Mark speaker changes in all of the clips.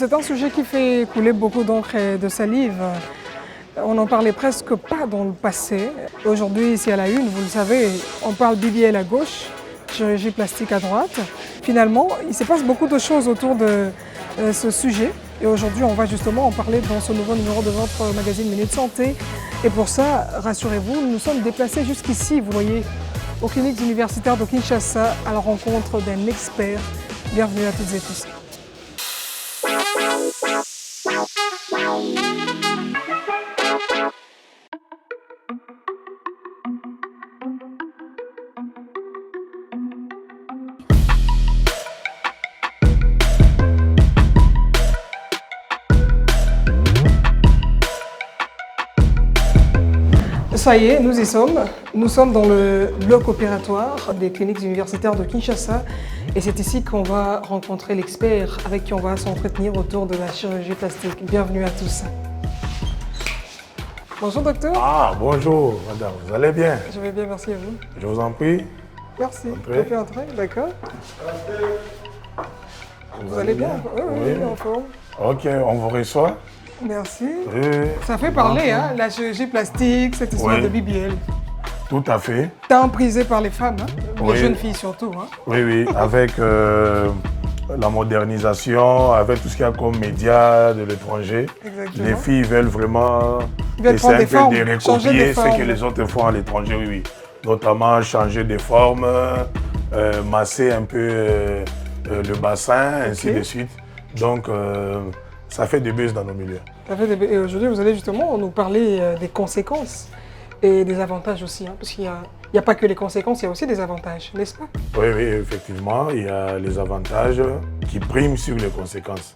Speaker 1: c'est un sujet qui fait couler beaucoup d'encre et de salive. On n'en parlait presque pas dans le passé. Aujourd'hui, ici à la une, vous le savez, on parle BBL à gauche, chirurgie plastique à droite. Finalement, il se passe beaucoup de choses autour de ce sujet. Et aujourd'hui, on va justement en parler dans ce nouveau numéro de votre magazine Minute Santé. Et pour ça, rassurez-vous, nous sommes déplacés jusqu'ici, vous voyez, aux cliniques universitaires de Kinshasa, à la rencontre d'un expert. Bienvenue à toutes et tous. Ça y est, nous y sommes. Nous sommes dans le bloc opératoire des cliniques universitaires de Kinshasa et c'est ici qu'on va rencontrer l'expert avec qui on va s'entretenir autour de la chirurgie plastique. Bienvenue à tous. Bonjour docteur.
Speaker 2: Ah, bonjour madame, vous allez bien?
Speaker 1: Je vais bien, merci à vous.
Speaker 2: Je vous en prie.
Speaker 1: Merci.
Speaker 2: Entrez.
Speaker 1: Vous pouvez entrer, d'accord. Vous allez bien? Oui, en forme.
Speaker 2: Ok, on vous reçoit.
Speaker 1: Merci.
Speaker 2: Oui,
Speaker 1: Ça fait parler, hein, la chirurgie plastique, cette histoire
Speaker 2: Oui.
Speaker 1: de BBL.
Speaker 2: tout à fait.
Speaker 1: Tant prisé par les femmes, hein, les
Speaker 2: Oui.
Speaker 1: jeunes filles surtout. Hein.
Speaker 2: Oui, avec la modernisation, avec tout ce qu'il y a comme médias de l'étranger,
Speaker 1: Exactement.
Speaker 2: les filles veulent vraiment
Speaker 1: Ils veulent prendre des formes,
Speaker 2: de
Speaker 1: changer
Speaker 2: recopier
Speaker 1: des
Speaker 2: ce
Speaker 1: formes.
Speaker 2: que les autres font à l'étranger, oui. Notamment changer des formes, masser un peu le bassin, ainsi de suite. Donc, ça fait des buzz dans nos milieux.
Speaker 1: Et aujourd'hui, vous allez justement nous parler des conséquences et des avantages aussi. Hein, parce qu'il n'y a pas que les conséquences, il y a aussi des avantages, n'est-ce pas?
Speaker 2: Oui, effectivement, il y a les avantages qui priment sur les conséquences.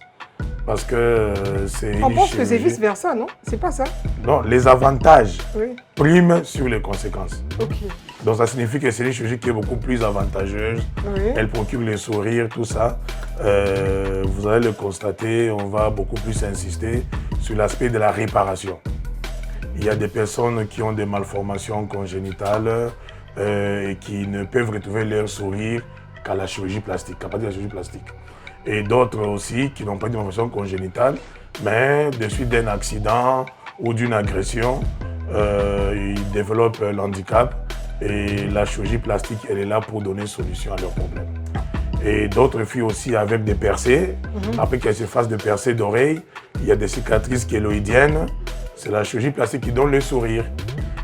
Speaker 2: Parce que c'est une
Speaker 1: On pense que c'est
Speaker 2: chirurgie-
Speaker 1: vice-versa, non? C'est pas ça?
Speaker 2: Non, les avantages
Speaker 1: Oui.
Speaker 2: priment sur les conséquences.
Speaker 1: Ok.
Speaker 2: Donc ça signifie que c'est une chirurgie qui est beaucoup plus avantageuse.
Speaker 1: Oui.
Speaker 2: Elle procure le sourire, tout ça. Vous allez le constater, on va beaucoup plus insister sur l'aspect de la réparation. Il y a des personnes qui ont des malformations congénitales et qui ne peuvent retrouver leur sourire qu'à la chirurgie plastique, qu'à partir de la chirurgie plastique. Et d'autres aussi qui n'ont pas de malformation congénitale, mais de suite d'un accident ou d'une agression, ils développent l'handicap et la chirurgie plastique, elle est là pour donner solution à leurs problèmes. Et d'autres filles aussi avec des percées, après qu'elles se fassent des percées d'oreilles, il y a des cicatrices kéloïdiennes, c'est la chirurgie plastique qui donne le sourire.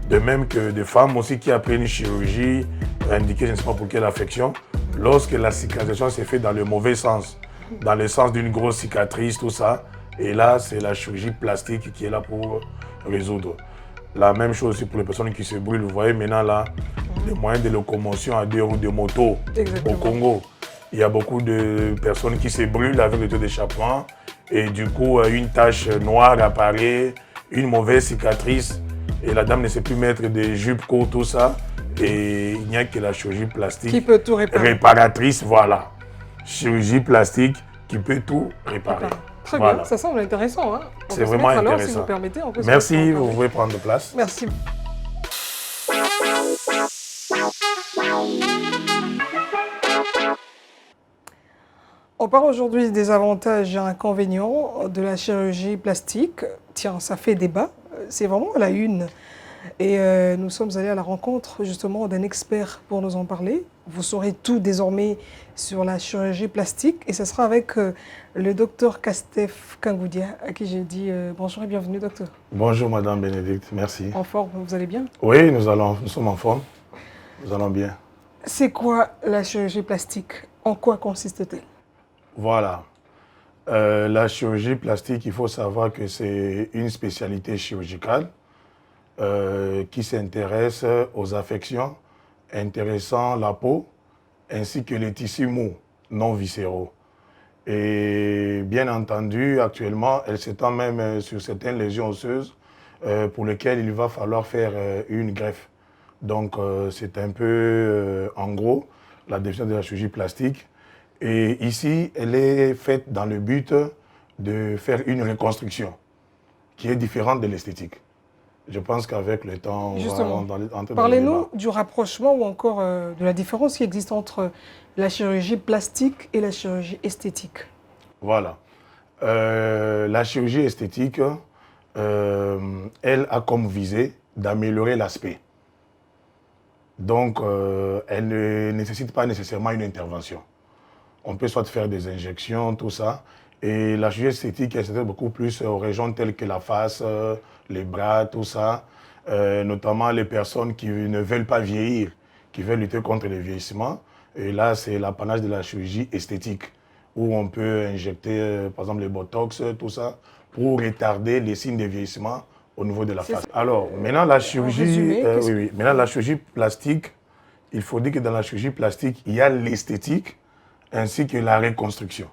Speaker 2: De même que des femmes aussi qui après une chirurgie indiquée, je ne sais pas pour quelle affection, lorsque la cicatrisation s'est faite dans le mauvais sens, dans le sens d'une grosse cicatrice, tout ça, et là c'est la chirurgie plastique qui est là pour résoudre. La même chose aussi pour les personnes qui se brûlent. Vous voyez maintenant là, les moyens de locomotion à 2 roues de moto
Speaker 1: Exactement.
Speaker 2: au Congo. Il y a beaucoup de personnes qui se brûlent avec le taux d'échappement et du coup une tache noire apparaît, une mauvaise cicatrice et la dame ne sait plus mettre des jupes courtes, tout ça. Et il n'y a que la chirurgie plastique
Speaker 1: Qui peut tout réparer.
Speaker 2: réparatrice, voilà. Chirurgie plastique qui peut tout réparer.
Speaker 1: Très
Speaker 2: Voilà.
Speaker 1: bien, ça semble intéressant. Hein. On
Speaker 2: C'est
Speaker 1: peut se
Speaker 2: vraiment
Speaker 1: mettre alors,
Speaker 2: intéressant.
Speaker 1: si vous permettez, on peut se
Speaker 2: Merci,
Speaker 1: mettre en
Speaker 2: vous
Speaker 1: parler.
Speaker 2: pouvez prendre place.
Speaker 1: Merci. On parle aujourd'hui des avantages et inconvénients de la chirurgie plastique. Tiens, ça fait débat. C'est vraiment à la une. Et nous sommes allés à la rencontre justement d'un expert pour nous en parler. Vous saurez tout désormais sur la chirurgie plastique. Et ce sera avec le docteur Kastef Kangoudia, à qui j'ai dit bonjour et bienvenue, docteur.
Speaker 2: Bonjour Madame Bénédicte, merci.
Speaker 1: En forme, vous allez bien?
Speaker 2: Oui, nous sommes en forme. Nous allons bien.
Speaker 1: C'est quoi la chirurgie plastique? En quoi consiste-t-elle?
Speaker 2: Voilà. La chirurgie plastique, il faut savoir que c'est une spécialité chirurgicale qui s'intéresse aux affections intéressant la peau ainsi que les tissus mous non viscéraux. Et bien entendu, actuellement, elle s'étend même sur certaines lésions osseuses pour lesquelles il va falloir faire une greffe. Donc, c'est un peu, en gros, la définition de la chirurgie plastique. Et ici, elle est faite dans le but de faire une reconstruction qui est différente de l'esthétique. Je pense qu'avec le temps, on
Speaker 1: Justement.
Speaker 2: va entrer dans le
Speaker 1: Parlez-nous
Speaker 2: débat.
Speaker 1: du rapprochement ou encore de la différence qui existe entre la chirurgie plastique et la chirurgie esthétique.
Speaker 2: Voilà. La chirurgie esthétique, elle a comme visée d'améliorer l'aspect. Donc, elle ne nécessite pas nécessairement une intervention. On peut soit faire des injections, tout ça. Et la chirurgie esthétique, elle s'intéresse beaucoup plus aux régions telles que la face, les bras, tout ça. Notamment les personnes qui ne veulent pas vieillir, qui veulent lutter contre le vieillissement. Et là, c'est l'apanage de la chirurgie esthétique, où on peut injecter, par exemple, les botox, tout ça, pour retarder les signes de vieillissement au niveau de la face. Alors, maintenant, la chirurgie,
Speaker 1: résumé,
Speaker 2: maintenant, la chirurgie plastique, il faut dire que dans la chirurgie plastique, il y a l'esthétique ainsi que la reconstruction.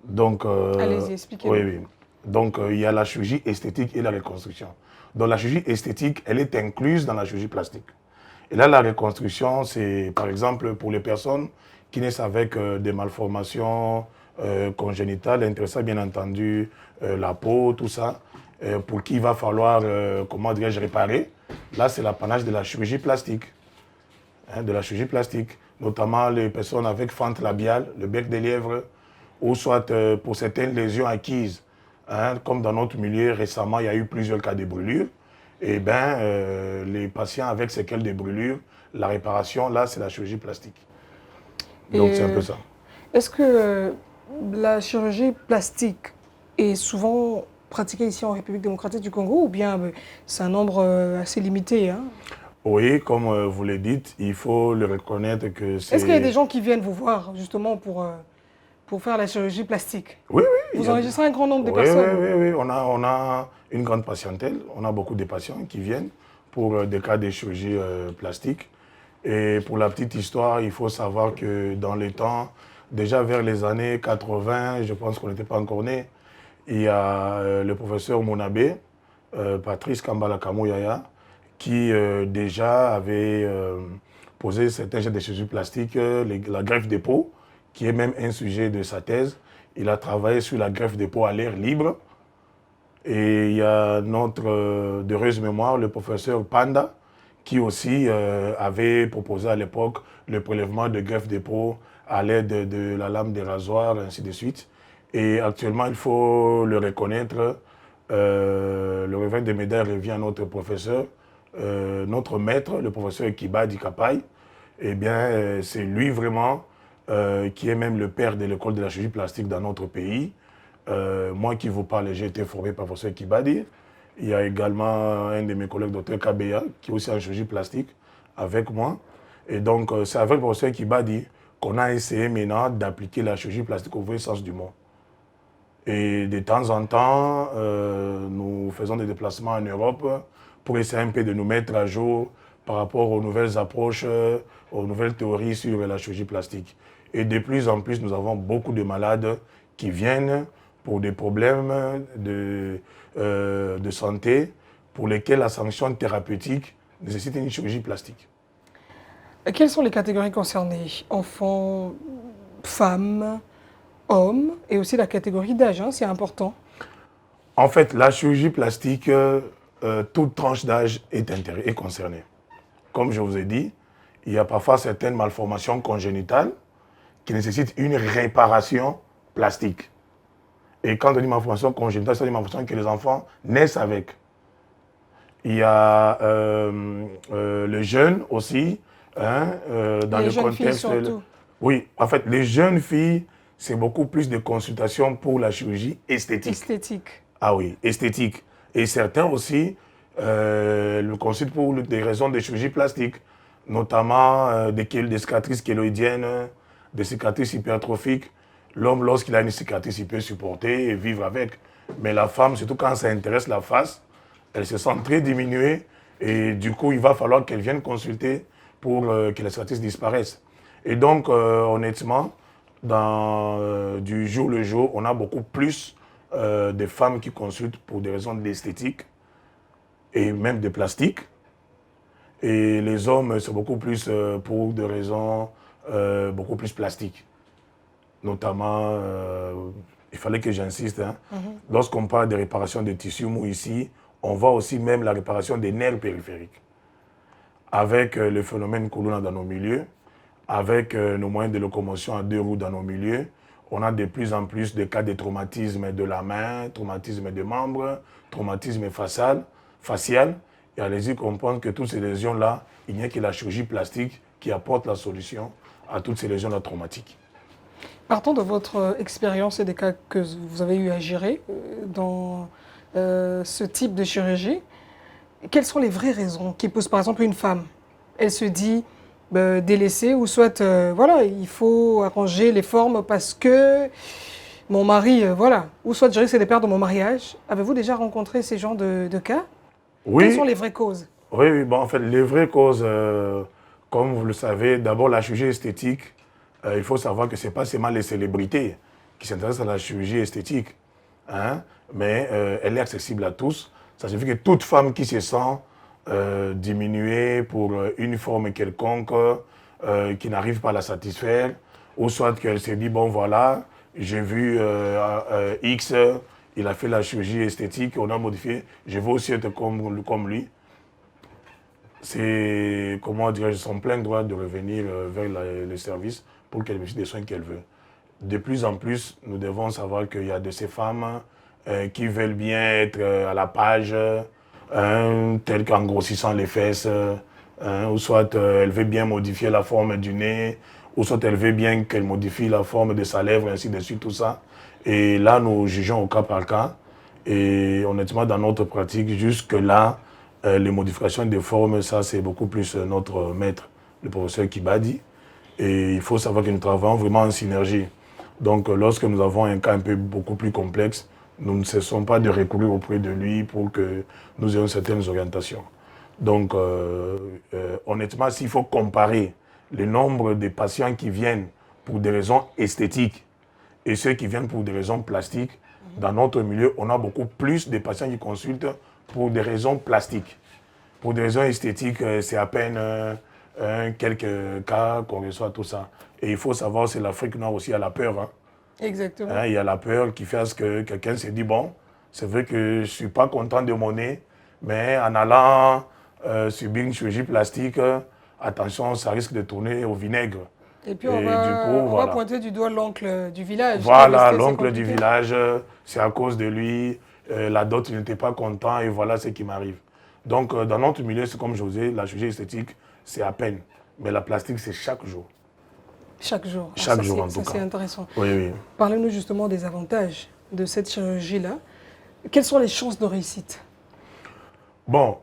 Speaker 2: Donc,
Speaker 1: allez-y, expliquez-moi.
Speaker 2: oui, oui. Donc, il y a la chirurgie esthétique et la reconstruction. Donc, la chirurgie esthétique, elle est incluse dans la chirurgie plastique. Et là, la reconstruction, c'est par exemple pour les personnes qui naissent avec des malformations congénitales, intéressant bien entendu la peau, tout ça, pour qui il va falloir, comment dirais-je, réparer. Là, c'est l'apanage de la chirurgie plastique. De la chirurgie plastique, notamment les personnes avec fente labiale, le bec des lièvres, ou soit pour certaines lésions acquises. Comme dans notre milieu, récemment, il y a eu plusieurs cas de brûlures. Et bien, les patients avec séquelles de brûlures, la réparation, là, c'est la chirurgie plastique. Donc, c'est un peu ça.
Speaker 1: Est-ce que la chirurgie plastique est souvent pratiquée ici en République démocratique du Congo ou bien c'est un nombre assez limité, hein?
Speaker 2: Oui, comme vous le dites, il faut le reconnaître que c'est...
Speaker 1: Est-ce qu'il y a des gens qui viennent vous voir justement pour faire la chirurgie plastique?
Speaker 2: Oui, oui.
Speaker 1: Vous enregistrez un grand nombre de personnes?
Speaker 2: Oui, oui, oui. On a une grande patientèle. On a beaucoup de patients qui viennent pour des cas de chirurgie plastique. Et pour la petite histoire, il faut savoir que dans les temps, déjà vers les années 80, je pense qu'on n'était pas encore né, il y a le professeur Monabé, Patrice Kambala Kamouyaya, qui déjà avait posé certains gestes de chirurgie plastique, la greffe des peaux, qui est même un sujet de sa thèse. Il a travaillé sur la greffe des peaux à l'air libre. Et il y a notre d'heureuse mémoire, le professeur Panda, qui aussi avait proposé à l'époque le prélèvement de greffe des peaux à l'aide de la lame des rasoirs, ainsi de suite. Et actuellement, il faut le reconnaître, le revers des médailles revient à notre professeur, notre maître, le professeur Kibadi Kapai. Eh bien, c'est lui vraiment qui est même le père de l'école de la chirurgie plastique dans notre pays. Moi qui vous parle, j'ai été formé par le professeur Kibadi. Il y a également un de mes collègues, Dr Kabeya, qui est aussi en chirurgie plastique avec moi. Et donc, c'est avec le professeur Kibadi qu'on a essayé maintenant d'appliquer la chirurgie plastique au vrai sens du mot. Et de temps en temps, nous faisons des déplacements en Europe pour essayer un peu de nous mettre à jour par rapport aux nouvelles approches, aux nouvelles théories sur la chirurgie plastique. Et de plus en plus, nous avons beaucoup de malades qui viennent pour des problèmes de santé pour lesquels la sanction thérapeutique nécessite une chirurgie plastique.
Speaker 1: Quelles sont les catégories concernées? Enfants, femmes, hommes et aussi la catégorie d'âge, hein, c'est important.
Speaker 2: En fait, la chirurgie plastique, toute tranche d'âge est concernée. Comme je vous ai dit, il y a parfois certaines malformations congénitales qui nécessitent une réparation plastique. Et quand on dit malformation congénitale, c'est une malformation que les enfants naissent avec. Il y a les jeunes aussi, hein, dans le contexte. Oui, en fait, les jeunes filles, c'est beaucoup plus de consultations pour la chirurgie esthétique.
Speaker 1: Esthétique.
Speaker 2: Ah oui, esthétique. Et certains aussi le consultent pour des raisons de chirurgie plastique, notamment des cicatrices kéloïdiennes, des cicatrices hypertrophiques. L'homme, lorsqu'il a une cicatrice, il peut supporter et vivre avec. Mais la femme, surtout quand ça intéresse la face, elle se sent très diminuée et du coup, il va falloir qu'elle vienne consulter pour que la cicatrice disparaisse. Et donc, honnêtement, du jour le jour, on a beaucoup plus de femmes qui consultent pour des raisons d'esthétique et même de plastique. Et les hommes, c'est beaucoup plus pour des raisons beaucoup plus plastiques. Notamment, il fallait que j'insiste, hein, lorsqu'on parle de réparation des tissus mous ici, on voit aussi même la réparation des nerfs périphériques. Avec le phénomène Kuluna dans nos milieux, avec nos moyens de locomotion à 2 roues dans nos milieux, on a de plus en plus de cas de traumatisme de la main, traumatisme des membres, traumatisme facial. Et allez-y comprendre que toutes ces lésions-là, il n'y a que la chirurgie plastique qui apporte la solution à toutes ces lésions-là traumatiques.
Speaker 1: Partant de votre expérience et des cas que vous avez eu à gérer dans ce type de chirurgie, quelles sont les vraies raisons qui poussent par exemple une femme? Elle se dit délaissée ou soit voilà, il faut arranger les formes parce que mon mari, voilà, ou soit je risque de perdre mon mariage. Avez-vous déjà rencontré ces genres de cas?
Speaker 2: Oui.
Speaker 1: Quelles sont les vraies causes?
Speaker 2: Oui, bon, en fait, les vraies causes, comme vous le savez, d'abord la chirurgie esthétique, il faut savoir que ce n'est pas seulement les célébrités qui s'intéressent à la chirurgie esthétique, hein, mais elle est accessible à tous. Ça signifie que toute femme qui se sent diminuée pour une forme quelconque, qui n'arrive pas à la satisfaire, ou soit qu'elle s'est dit, bon voilà, j'ai vu X, il a fait la chirurgie esthétique, on a modifié, je veux aussi être comme lui. C'est, comment dirais-je, son plein droit de revenir vers le service pour qu'elle bénéficie des soins qu'elle veut. De plus en plus, nous devons savoir qu'il y a de ces femmes qui veulent bien être à la page, telles qu'en grossissant les fesses, ou soit elle veut bien modifier la forme du nez, ou soit elle veut bien qu'elle modifie la forme de sa lèvre, ainsi de suite, tout ça. Et là, nous jugeons au cas par cas. Et honnêtement, dans notre pratique, jusque-là, les modifications des formes, ça c'est beaucoup plus notre maître, le professeur Kibadi. Et il faut savoir que nous travaillons vraiment en synergie. Donc lorsque nous avons un cas un peu beaucoup plus complexe, nous ne cessons pas de recourir auprès de lui pour que nous ayons certaines orientations. Donc honnêtement, s'il faut comparer le nombre de patients qui viennent pour des raisons esthétiques et ceux qui viennent pour des raisons plastiques, dans notre milieu, on a beaucoup plus de patients qui consultent pour des raisons plastiques. Pour des raisons esthétiques, c'est à peine quelques cas qu'on reçoit, tout ça. Et il faut savoir, c'est l'Afrique noire aussi, il y a la peur. Hein.
Speaker 1: Exactement.
Speaker 2: Il y a la peur qui fait à ce que quelqu'un se dit, bon, c'est vrai que je ne suis pas content de mon nez, mais en allant subir une chirurgie plastique, attention, ça risque de tourner au vinaigre.
Speaker 1: Et puis on va pointer du doigt l'oncle du village.
Speaker 2: Voilà, l'oncle du village, c'est à cause de lui, la dot n'était pas content et voilà ce qui m'arrive. Donc dans notre milieu, c'est comme je vous ai, la chirurgie esthétique, c'est à peine. Mais la plastique, c'est chaque jour.
Speaker 1: Chaque jour.
Speaker 2: Chaque jour en tout cas.
Speaker 1: C'est intéressant.
Speaker 2: Oui, oui.
Speaker 1: Parlez-nous justement des avantages de cette chirurgie-là. Quelles sont les chances de réussite?
Speaker 2: Bon,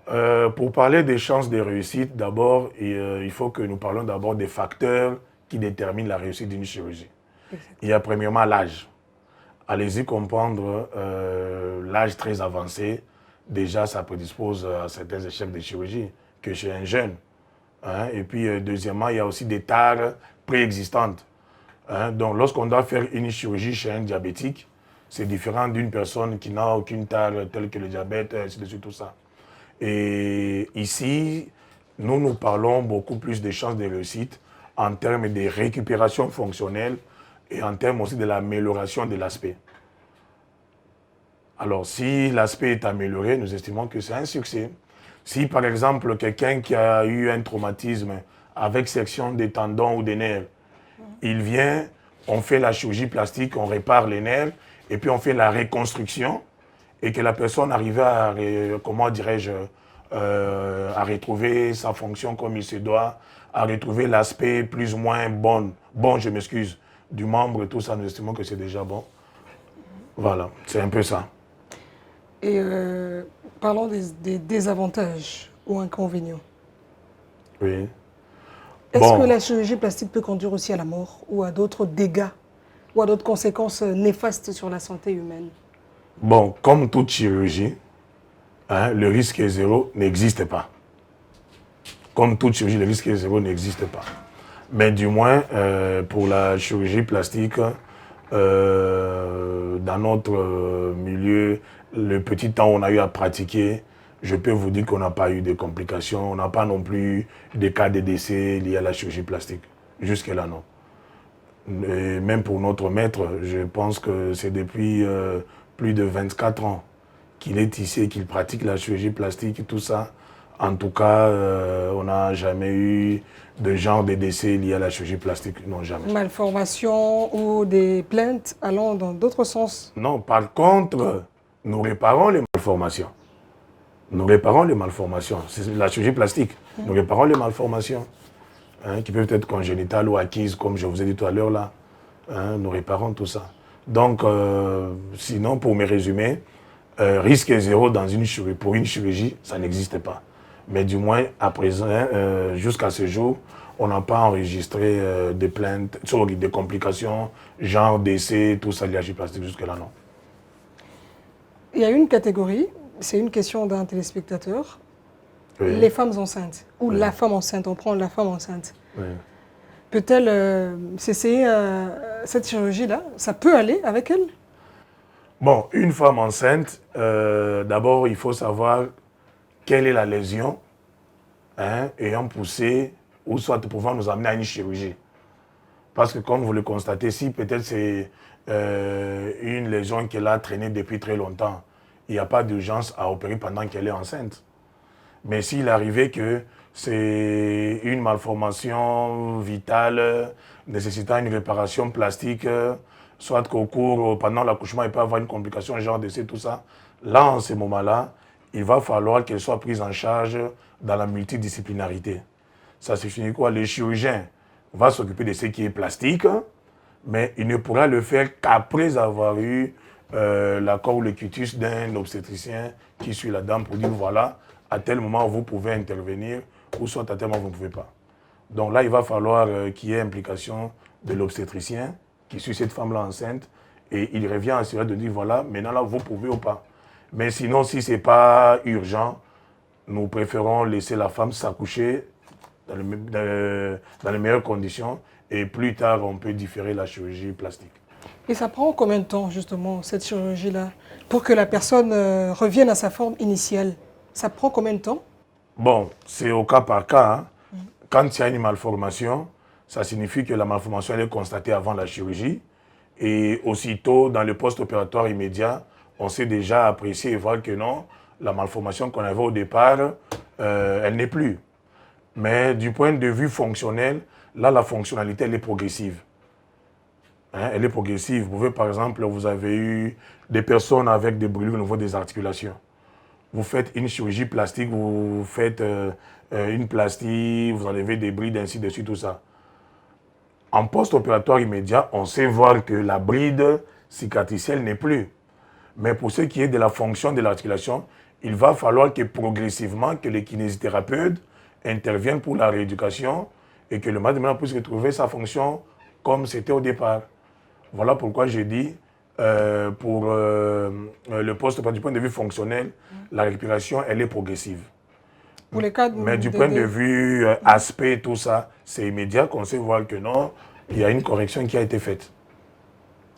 Speaker 2: pour parler des chances de réussite, d'abord, il faut que nous parlions d'abord des facteurs qui déterminent la réussite d'une chirurgie. Exactement. Il y a premièrement l'âge. Allez-y comprendre l'âge très avancé. Déjà, ça prédispose à certains échecs de chirurgie que chez un jeune. Hein? Et puis, deuxièmement, il y a aussi des tares préexistantes. Hein? Donc, lorsqu'on doit faire une chirurgie chez un diabétique, c'est différent d'une personne qui n'a aucune tare telle que le diabète, ainsi de suite, tout ça. Et ici, nous parlons beaucoup plus des chances de réussite en termes de récupération fonctionnelle et en termes aussi de l'amélioration de l'aspect. Alors, si l'aspect est amélioré, nous estimons que c'est un succès. Si, par exemple, quelqu'un qui a eu un traumatisme avec section des tendons ou des nerfs, il vient, on fait la chirurgie plastique, on répare les nerfs, et puis on fait la reconstruction, et que la personne arrive à, comment dirais-je, à retrouver sa fonction comme il se doit, à retrouver l'aspect plus ou moins bon, je m'excuse, du membre, tout ça, nous estimons que c'est déjà bon. Voilà, c'est un peu ça.
Speaker 1: Et parlons des désavantages ou inconvénients.
Speaker 2: Oui.
Speaker 1: Est-ce que la chirurgie plastique peut conduire aussi à la mort ou à d'autres dégâts ou à d'autres conséquences néfastes sur la santé humaine?
Speaker 2: Bon, comme toute chirurgie, hein, le risque zéro n'existe pas. Comme toute chirurgie, le risque zéro n'existe pas. Mais du moins, pour la chirurgie plastique, dans notre milieu, le petit temps où on a eu à pratiquer, je peux vous dire qu'on n'a pas eu de complications, on n'a pas non plus de cas de décès liés à la chirurgie plastique. Jusque-là, non. Et même pour notre maître, je pense que c'est depuis plus de 24 ans qu'il est ici et qu'il pratique la chirurgie plastique et tout ça. En tout cas, on n'a jamais eu de genre de décès liés à la chirurgie plastique, non, jamais.
Speaker 1: Malformation ou des plaintes allant dans d'autres sens?
Speaker 2: Non, par contre, nous réparons les malformations. Nous réparons les malformations. C'est la chirurgie plastique. Nous réparons les malformations qui peuvent être congénitales ou acquises, comme je vous ai dit tout à l'heure là. Nous réparons tout ça. Donc, sinon, pour me résumer, risque zéro dans pour une chirurgie, ça n'existe pas. Mais du moins, à présent, jusqu'à ce jour, on n'a pas enregistré des plaintes, des complications, genre décès, tout ça lié à la chirurgie plastique, jusque-là, non.
Speaker 1: Il y a une catégorie, c'est une question d'un téléspectateur,
Speaker 2: Oui.
Speaker 1: les femmes enceintes, ou
Speaker 2: Oui.
Speaker 1: la femme enceinte, on prend la femme enceinte.
Speaker 2: Oui.
Speaker 1: Peut-elle s'essayer cette chirurgie-là? Ça peut aller avec elle?
Speaker 2: Bon, une femme enceinte, d'abord, il faut savoir quelle est la lésion ayant poussé ou soit pouvant nous amener à une chirurgie. Parce que comme vous le constatez, si peut-être c'est une lésion qu'elle a traînée depuis très longtemps, il n'y a pas d'urgence à opérer pendant qu'elle est enceinte. Mais s'il arrivait que c'est une malformation vitale nécessitant une réparation plastique, soit qu'au cours, pendant l'accouchement, il peut y avoir une complication, genre décès, tout ça, là, en ce moment-là, il va falloir qu'elle soit prise en charge dans la multidisciplinarité. Ça signifie quoi? Le chirurgien va s'occuper de ce qui est plastique, mais il ne pourra le faire qu'après avoir eu l'accord ou le quitus d'un obstétricien qui suit la dame pour dire voilà, à tel moment vous pouvez intervenir, ou soit à tel moment vous ne pouvez pas. Donc là, il va falloir qu'il y ait implication de l'obstétricien qui suit cette femme-là enceinte, et il revient à cela de dire voilà, maintenant là, vous pouvez ou pas. Mais sinon, si ce n'est pas urgent, nous préférons laisser la femme s'accoucher dans les meilleures conditions, et plus tard, on peut différer la chirurgie plastique.
Speaker 1: Et ça prend combien de temps, justement, cette chirurgie-là, pour que la personne revienne à sa forme initiale? Ça prend combien de temps?
Speaker 2: Bon, c'est au cas par cas. Quand il y a une malformation, ça signifie que la malformation elle est constatée avant la chirurgie. Et aussitôt, dans le post-opératoire immédiat, on sait déjà apprécier et voir que non, la malformation qu'on avait au départ, elle n'est plus. Mais du point de vue fonctionnel, là, la fonctionnalité, elle est progressive. Elle est progressive. Vous pouvez, par exemple, vous avez eu des personnes avec des brûlures au niveau des articulations. Vous faites une chirurgie plastique, vous faites une plastie, vous enlevez des brides, ainsi de suite, tout ça. En post-opératoire immédiat, on sait voir que la bride cicatricielle n'est plus. Mais pour ce qui est de la fonction de l'articulation, il va falloir que progressivement, que les kinésithérapeutes interviennent pour la rééducation et que le malade puisse retrouver sa fonction comme c'était au départ. Voilà pourquoi j'ai dit, pour le poste, du point de vue fonctionnel, la récupération, elle est progressive.
Speaker 1: Pour les cas
Speaker 2: Mais du point de vue aspect, tout ça, c'est immédiat qu'on sait voir que non, il y a une correction qui a été faite.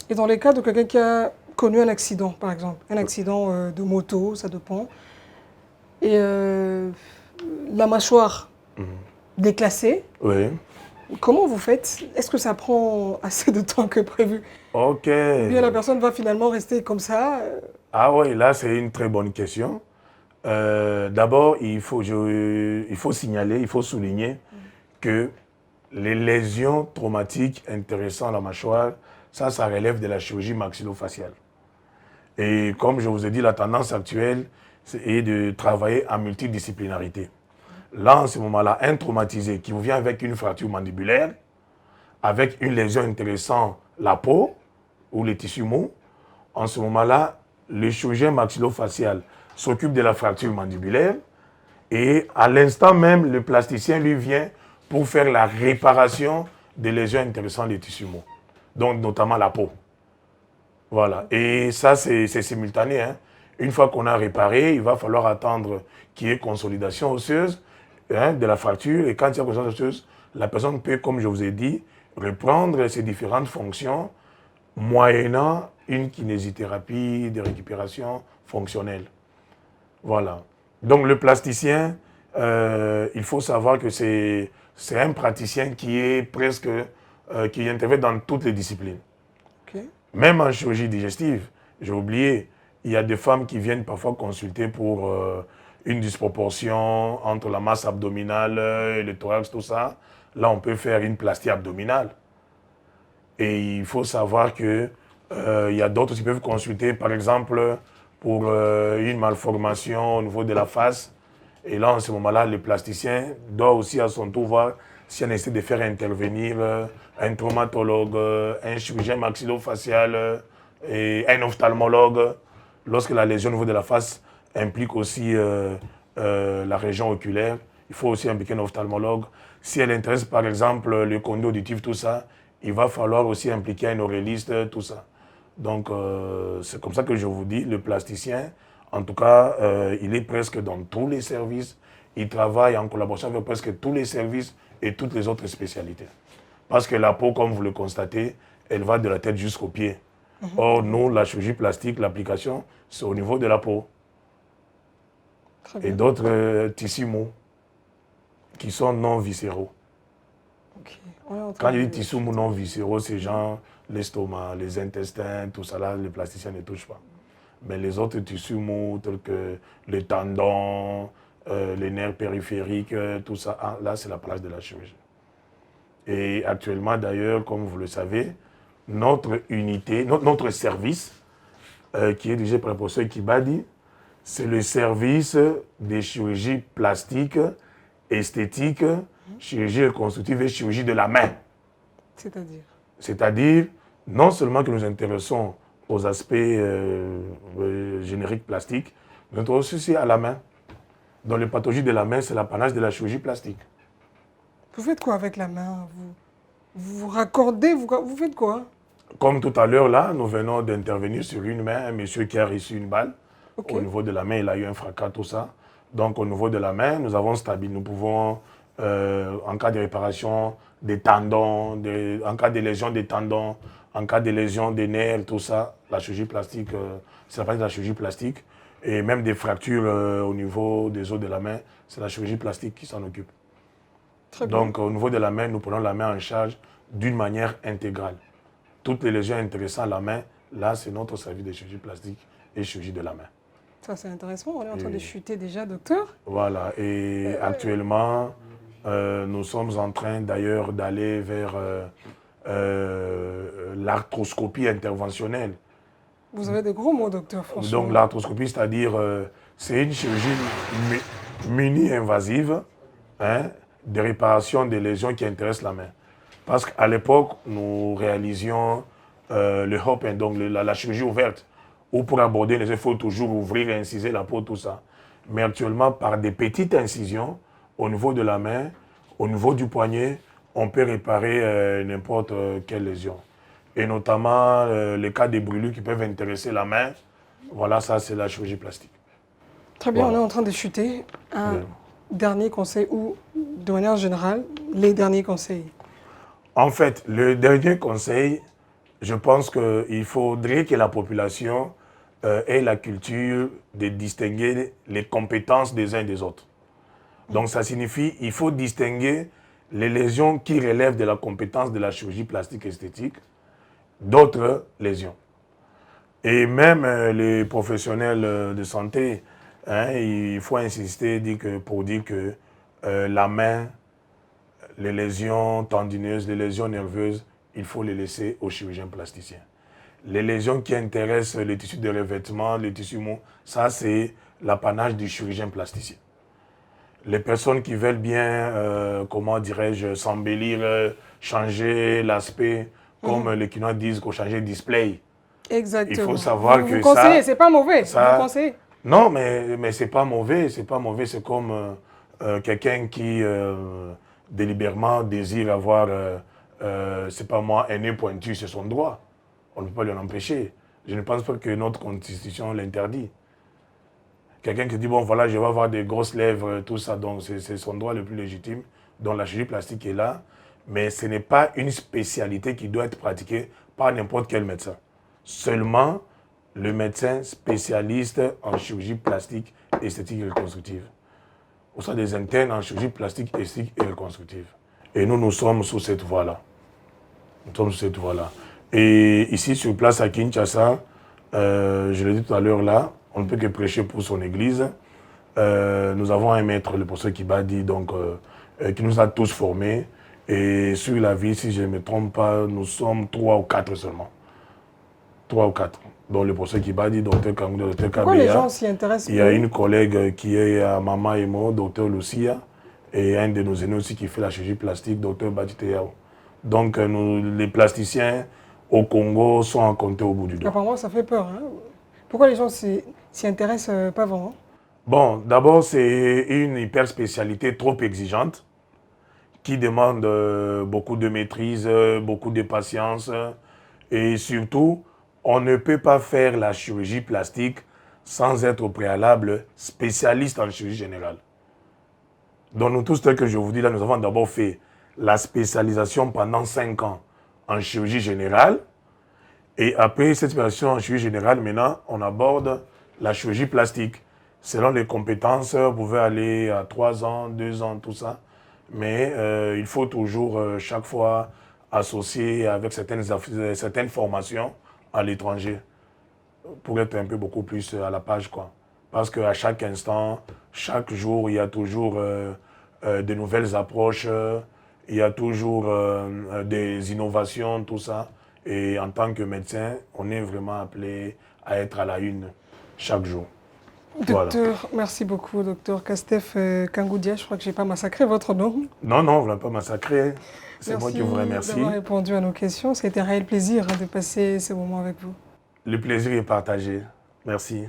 Speaker 1: Et dans les cas de quelqu'un qui a connu un accident, par exemple, un accident de moto, ça dépend, et la mâchoire déclassée,
Speaker 2: Oui.
Speaker 1: comment vous faites? Est-ce que ça prend assez de temps que prévu?
Speaker 2: Ok.
Speaker 1: Ou bien la personne va finalement rester comme ça?
Speaker 2: Ah oui, là c'est une très bonne question. D'abord, il faut signaler, il faut souligner que les lésions traumatiques intéressant la mâchoire, ça relève de la chirurgie maxillofaciale. Et comme je vous ai dit, la tendance actuelle est de travailler en multidisciplinarité. Là, en ce moment-là, un traumatisé qui vous vient avec une fracture mandibulaire, avec une lésion intéressant la peau ou les tissus mous, en ce moment-là, le chirurgien maxillofacial s'occupe de la fracture mandibulaire et à l'instant même, le plasticien lui vient pour faire la réparation des lésions intéressantes des tissus mous, donc notamment la peau. Voilà, et ça c'est simultané. Une fois qu'on a réparé, il va falloir attendre qu'il y ait consolidation osseuse de la fracture, et quand il y a consolidation osseuse, la personne peut, comme je vous ai dit, reprendre ses différentes fonctions moyennant une kinésithérapie de récupération fonctionnelle. Voilà. Donc le plasticien, il faut savoir que c'est un praticien qui est presque, qui intervient dans toutes les disciplines.
Speaker 1: Okay.
Speaker 2: Même en chirurgie digestive, j'ai oublié, il y a des femmes qui viennent parfois consulter pour une disproportion entre la masse abdominale et le thorax, tout ça, là, on peut faire une plastie abdominale. Et il faut savoir que il y a d'autres qui peuvent consulter, par exemple, pour une malformation au niveau de la face. Et là, en ce moment-là, le plasticien doit aussi à son tour voir si on essaie de faire intervenir un traumatologue, un chirurgien maxillofacial et un ophtalmologue. Lorsque la lésion au niveau de la face implique aussi la région oculaire, il faut aussi impliquer un ophtalmologue. Si elle intéresse par exemple le conduit auditif, tout ça, il va falloir aussi impliquer un oréliste, tout ça. Donc c'est comme ça que je vous dis, le plasticien, en tout cas, il est presque dans tous les services. Il travaille en collaboration avec presque tous les services et toutes les autres spécialités. Parce que la peau, comme vous le constatez, elle va de la tête jusqu'aux pieds. Or, nous, la chirurgie plastique, l'application, c'est au niveau de la peau. Et d'autres tissus mous qui sont non viscéraux.
Speaker 1: Okay.
Speaker 2: Quand je dis tissus mous non viscéraux, c'est genre l'estomac, les intestins, tout ça là, les plasticiens ne touchent pas. Mais les autres tissus mous, tels que les tendons, les nerfs périphériques, tout ça, là, c'est la place de la chirurgie. Et actuellement, d'ailleurs, comme vous le savez, notre unité, notre service, qui est dirigé par le professeur Kibadi, c'est le service des chirurgies plastiques, esthétiques, chirurgie reconstructive et chirurgie de la main.
Speaker 1: C'est-à-dire?
Speaker 2: C'est-à-dire, non seulement que nous nous intéressons aux aspects génériques plastiques, nous nous intéressons aussi à la main. Dans les pathologies de la main, c'est l'apanage de la chirurgie plastique.
Speaker 1: Vous faites quoi avec la main? Vous raccordez, vous faites quoi?
Speaker 2: Comme tout à l'heure, là, nous venons d'intervenir sur une main, un monsieur qui a reçu une balle. Okay. Au niveau de la main, il a eu un fracas, tout ça. Donc, au niveau de la main, nous avons stabilisé. Nous pouvons, en cas de réparation des tendons, en cas de lésion des tendons, en cas de lésion des nerfs, tout ça, la chirurgie plastique, c'est la partie de la chirurgie plastique. Et même des fractures au niveau des os de la main, c'est la chirurgie plastique qui s'en occupe. Très bien. Donc, au niveau de la main, nous prenons la main en charge d'une manière intégrale. Toutes les lésions intéressant à la main, là, c'est notre service de chirurgie plastique et chirurgie de la main.
Speaker 1: Ça, c'est intéressant. On est en train de chuter déjà, docteur.
Speaker 2: Voilà. Et actuellement, nous sommes en train d'ailleurs d'aller vers l'arthroscopie interventionnelle.
Speaker 1: Vous avez des gros mots, docteur, franchement.
Speaker 2: Donc, l'arthroscopie, c'est-à-dire, c'est une chirurgie mini-invasive, hein, de réparation des lésions qui intéressent la main. Parce qu'à l'époque, nous réalisions le hop, donc la chirurgie ouverte, où pour aborder les yeux, il faut toujours ouvrir et inciser la peau, tout ça. Mais actuellement, par des petites incisions, au niveau de la main, au niveau du poignet, on peut réparer n'importe quelle lésion. Et notamment, les cas de brûlures qui peuvent intéresser la main, voilà, ça c'est la chirurgie plastique.
Speaker 1: Très bien, voilà. On est en train de chuter. Un dernier conseil, ou de manière générale, les derniers conseils?
Speaker 2: En fait, le dernier conseil, je pense qu'il faudrait que la population ait la culture de distinguer les compétences des uns des autres. Donc ça signifie qu'il faut distinguer les lésions qui relèvent de la compétence de la chirurgie plastique esthétique d'autres lésions. Et même les professionnels de santé, hein, il faut insister pour dire que la main, les lésions tendineuses, les lésions nerveuses, il faut les laisser aux chirurgiens plasticiens. Les lésions qui intéressent les tissus de revêtement, les tissus mous, ça c'est l'apanage du chirurgien plasticien. Les personnes qui veulent bien, comment dirais-je, s'embellir, changer l'aspect, comme les Quinois disent, qu'on change display.
Speaker 1: Exactement.
Speaker 2: Il faut savoir que
Speaker 1: vous conseillez, c'est pas mauvais,
Speaker 2: ça,
Speaker 1: vous conseillez.
Speaker 2: Non, mais c'est pas mauvais, c'est pas mauvais, c'est comme quelqu'un qui délibérément désire avoir, c'est pas moi, un nez pointu, c'est son droit. On ne peut pas lui en empêcher. Je ne pense pas que notre constitution l'interdit. Quelqu'un qui dit, bon voilà, je vais avoir des grosses lèvres, tout ça, donc c'est son droit le plus légitime. Donc la chirurgie plastique est là, mais ce n'est pas une spécialité qui doit être pratiquée par n'importe quel médecin. Seulement le médecin spécialiste en chirurgie plastique, esthétique et reconstructive. Ou soit des internes en chirurgie plastique, esthétique et reconstructive. Et nous sommes sous cette voie-là. Nous sommes sous cette voie-là. Et ici, sur place à Kinshasa, je l'ai dit tout à l'heure là, on ne peut que prêcher pour son église. Nous avons un maître, le professeur Kibadi, donc, qui nous a tous formés. Et sur la ville, si je ne me trompe pas, nous sommes 3 ou 4 seulement. 3 ou 4. Donc le professeur Kibadi, docteur Kangou, docteur Kabeya.
Speaker 1: Pourquoi les gens s'y intéressent?
Speaker 2: Il y a une collègue qui est à Mama Emo, docteur Lucia, et un de nos aînés aussi qui fait la chirurgie plastique, docteur Baditeyao. Donc les plasticiens au Congo sont à compter au bout du doigt.
Speaker 1: Apparemment, ça fait peur. Hein? Pourquoi les gens s'y intéressent pas vraiment?
Speaker 2: Bon, d'abord, c'est une hyper spécialité trop exigeante qui demande beaucoup de maîtrise, beaucoup de patience. Et surtout, on ne peut pas faire la chirurgie plastique sans être au préalable spécialiste en chirurgie générale. Donc nous tous, tel que je vous dis là, nous avons d'abord fait la spécialisation pendant 5 ans en chirurgie générale. Et après cette spécialisation en chirurgie générale, maintenant, on aborde la chirurgie plastique. Selon les compétences, vous pouvez aller à 3 ans, 2 ans, tout ça. Mais il faut toujours, chaque fois, associer avec certaines formations à l'étranger pour être un peu beaucoup plus à la page, quoi. Parce qu'à chaque instant, chaque jour, il y a toujours de nouvelles approches, il y a toujours des innovations, tout ça. Et en tant que médecin, on est vraiment appelé à être à la une chaque jour.
Speaker 1: Docteur,
Speaker 2: voilà.
Speaker 1: Merci beaucoup, docteur Kastef Kangoudia. Je crois que je n'ai pas massacré votre nom.
Speaker 2: Non, non, vous ne l'avez pas massacré. C'est moi qui vous remercie.
Speaker 1: Merci d'avoir répondu à nos questions. C'était un réel plaisir de passer ce moment avec vous.
Speaker 2: Le plaisir est partagé. Merci.